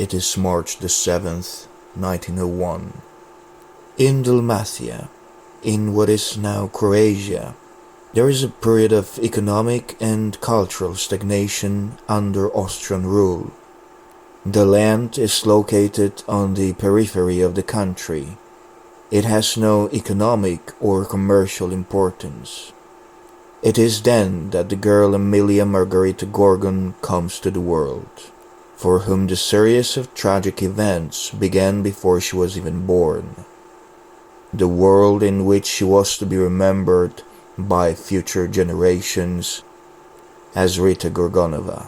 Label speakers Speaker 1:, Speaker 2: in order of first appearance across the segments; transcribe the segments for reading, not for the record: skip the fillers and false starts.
Speaker 1: It is March the 7th, 1901. In Dalmatia, in what is now Croatia, there is a period of economic and cultural stagnation under Austrian rule. The land is located on the periphery of the country. It has no economic or commercial importance. It is then that the girl Emilia Margarita Gorgon comes to the world, for whom the series of tragic events began before she was even born. The world in which she was to be remembered by future generations as Rita Gorgonova.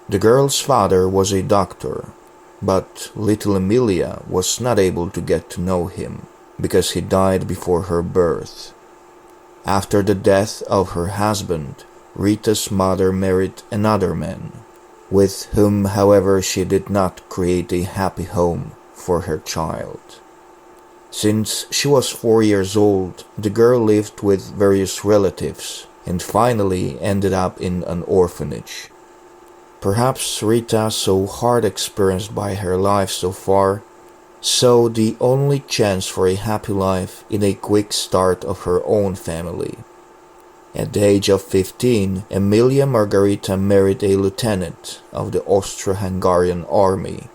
Speaker 1: The girl's father was a doctor, but little Emilia was not able to get to know him because he died before her birth. After the death of her husband, Rita's mother married another man, with whom, however, she did not create a happy home for her child. Since she was 4 years old, the girl lived with various relatives and finally ended up in an orphanage. Perhaps Rita, so hard experienced by her life so far, saw the only chance for a happy life in a quick start of her own family. At the age of 15, Emilia Margarita married a lieutenant of the Austro-Hungarian army,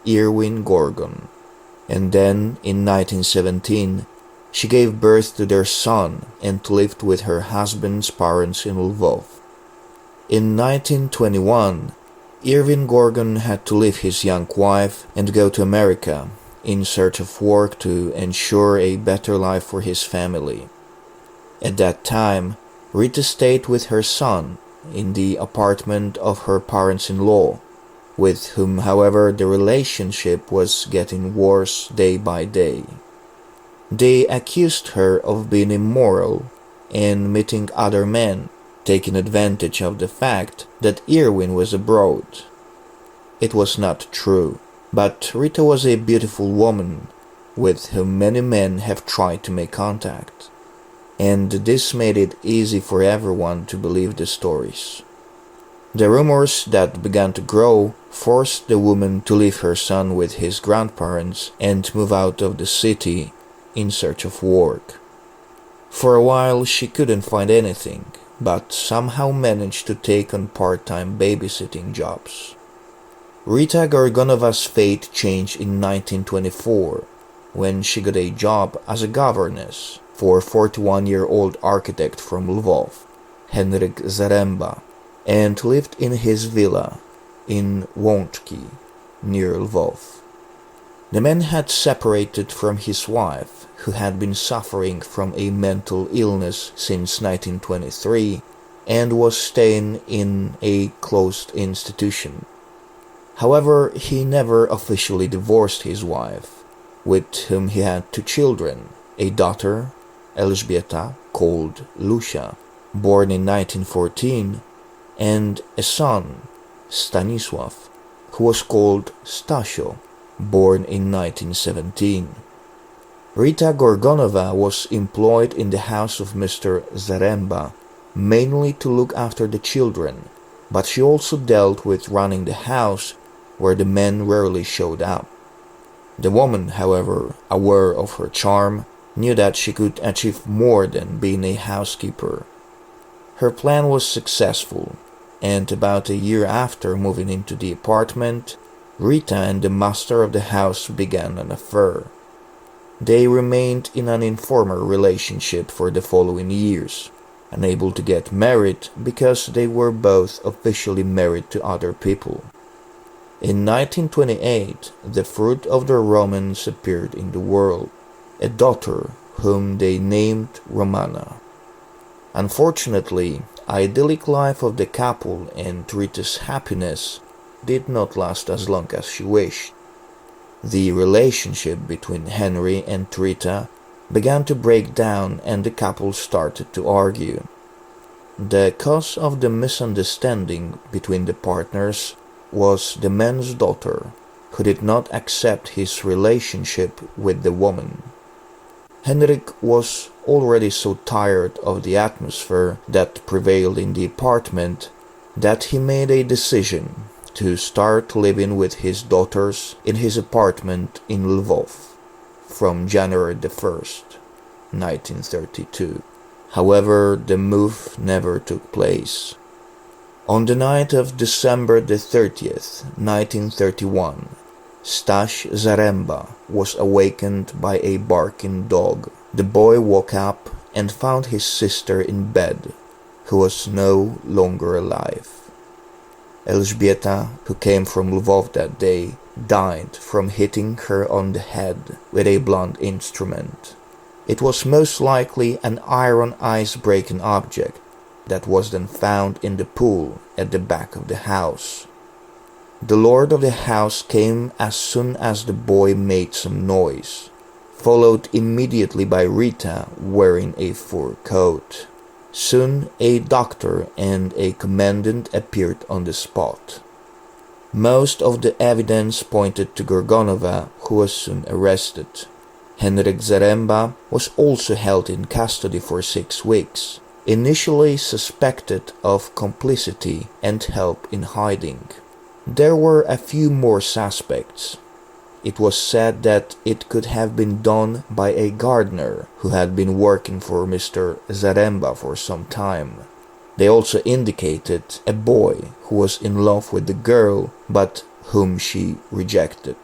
Speaker 1: Erwin Gorgon, and then in 1917 she gave birth to their son and lived with her husband's parents in Lvov. In 1921, Erwin Gorgon had to leave his young wife and go to America in search of work to ensure a better life for his family. At that time, Rita stayed with her son in the apartment of her parents-in-law, with whom, however, the relationship was getting worse day by day. They accused her of being immoral and meeting other men, taking advantage of the fact that Erwin was abroad. It was not true, but Rita was a beautiful woman with whom many men have tried to make contact, and this made it easy for everyone to believe the stories. The rumors that began to grow forced the woman to leave her son with his grandparents and move out of the city in search of work. For a while she couldn't find anything, but somehow managed to take on part-time babysitting jobs. Rita Gorgonova's fate changed in 1924 when she got a job as a governess for a 41-year-old architect from Lvov, Henryk Zaremba, and lived in his villa in Łączki, near Lvov. The man had separated from his wife, who had been suffering from a mental illness since 1923 and was staying in a closed institution. However, he never officially divorced his wife, with whom he had 2 children, a daughter, Elżbieta, called Lucia, born in 1914, and a son, Stanisław, who was called Stasio, born in 1917. Rita Gorgonova was employed in the house of Mr. Zaremba, mainly to look after the children, but she also dealt with running the house where the men rarely showed up. The woman, however, aware of her charm, knew that she could achieve more than being a housekeeper. Her plan was successful, and about a year after moving into the apartment, Rita and the master of the house began an affair. They remained in an informal relationship for the following years, unable to get married because they were both officially married to other people. In 1928, the fruit of their romance appeared in the world, a daughter whom they named Romana. Unfortunately, the idyllic life of the couple and Rita's happiness did not last as long as she wished. The relationship between Henry and Rita began to break down and the couple started to argue. The cause of the misunderstanding between the partners was the man's daughter, who did not accept his relationship with the woman. Henrik was already so tired of the atmosphere that prevailed in the apartment that he made a decision to start living with his daughters in his apartment in Lvov from January the 1st, 1932. However, the move never took place. On the night of December the 30th, 1931, Staś Zaremba was awakened by a barking dog. The boy woke up and found his sister in bed, who was no longer alive. Elżbieta, who came from Lvov that day, died from hitting her on the head with a blunt instrument. It was most likely an iron ice-breaking object that was then found in the pool at the back of the house. The lord of the house came as soon as the boy made some noise, followed immediately by Rita wearing a fur coat. Soon a doctor and a commandant appeared on the spot. Most of the evidence pointed to Gorgonova, who was soon arrested. Henryk Zaremba was also held in custody for 6 weeks, initially suspected of complicity and help in hiding. There were a few more suspects. It was said that it could have been done by a gardener who had been working for Mr. Zaremba for some time. They also indicated a boy who was in love with the girl but whom she rejected.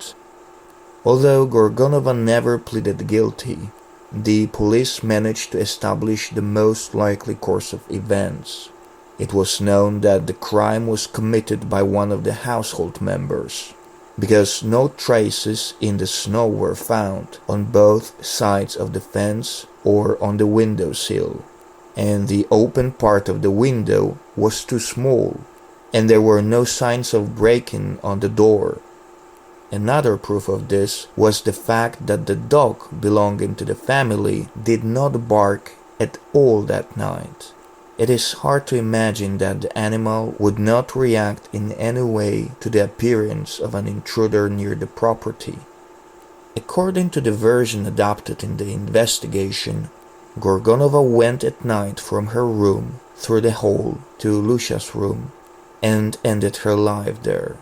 Speaker 1: Although Gorgonova never pleaded guilty, the police managed to establish the most likely course of events. It was known that the crime was committed by one of the household members, because no traces in the snow were found on both sides of the fence or on the windowsill, and the open part of the window was too small, and there were no signs of breaking on the door. Another proof of this was the fact that the dog belonging to the family did not bark at all that night. It is hard to imagine that the animal would not react in any way to the appearance of an intruder near the property. According to the version adopted in the investigation, Gorgonova went at night from her room through the hall to Lucia's room and ended her life there.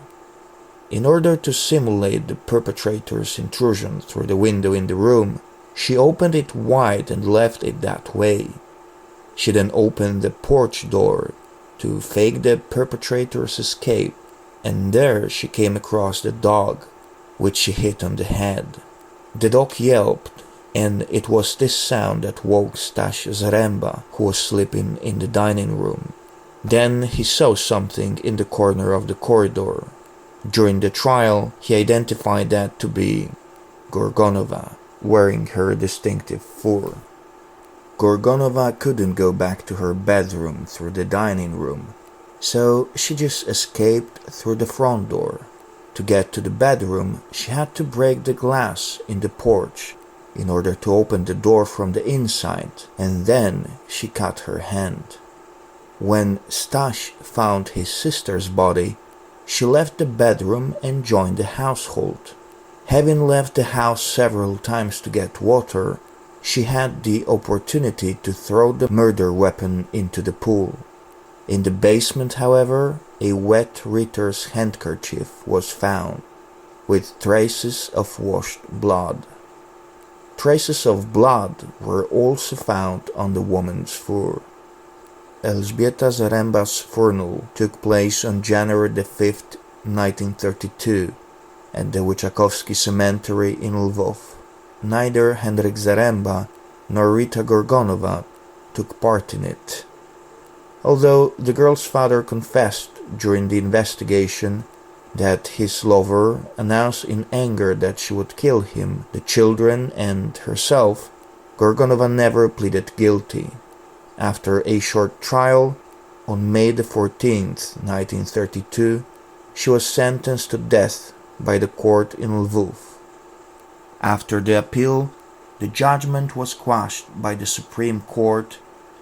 Speaker 1: In order to simulate the perpetrator's intrusion through the window in the room, she opened it wide and left it that way. She then opened the porch door to fake the perpetrator's escape, and there she came across the dog, which she hit on the head. The dog yelped, and it was this sound that woke Staś Zaremba, who was sleeping in the dining room. Then he saw something in the corner of the corridor. During the trial, he identified that to be Gorgonova, wearing her distinctive fur. Gorgonova couldn't go back to her bedroom through the dining room, so she just escaped through the front door. To get to the bedroom, she had to break the glass in the porch in order to open the door from the inside, and then she cut her hand. When Staś found his sister's body, she left the bedroom and joined the household. Having left the house several times to get water, she had the opportunity to throw the murder weapon into the pool. In the basement, however, a wet Ritter's handkerchief was found, with traces of washed blood. Traces of blood were also found on the woman's fur. Elżbieta Zaremba's funeral took place on January the 5th, 1932, at the Wyczakowski Cemetery in Lvov. Neither Henryk Zaremba nor Rita Gorgonova took part in it. Although the girl's father confessed during the investigation that his lover announced in anger that she would kill him, the children, and herself, Gorgonova never pleaded guilty. After a short trial, on May the 14th, 1932, she was sentenced to death by the court in Lvov. After the appeal, the judgment was quashed by the Supreme Court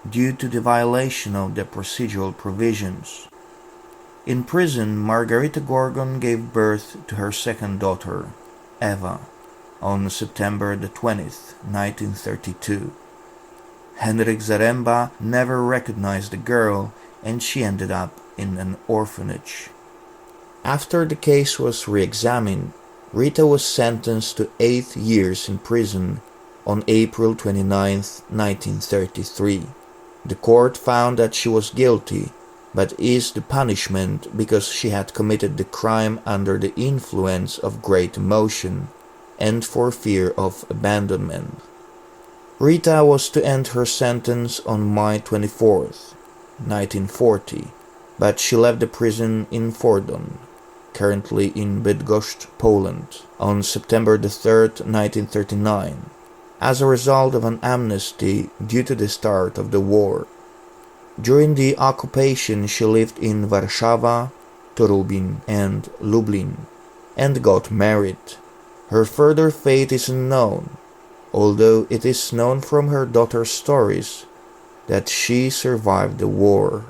Speaker 1: due to the violation of the procedural provisions. In prison, Margarita Gorgon gave birth to her second daughter, Eva, on September the 20th, 1932. Henryk Zaremba never recognized the girl, and she ended up in an orphanage. After the case was re-examined, Rita was sentenced to 8 years in prison on April 29, 1933. The court found that she was guilty, but eased the punishment because she had committed the crime under the influence of great emotion and for fear of abandonment. Rita was to end her sentence on May 24, 1940, but she left the prison in Fordon, currently in Bydgoszcz, Poland, on September 3, 1939, as a result of an amnesty due to the start of the war. During the occupation she lived in Warszawa, Torubin and Lublin, and got married. Her further fate is unknown, although it is known from her daughter's stories that she survived the war.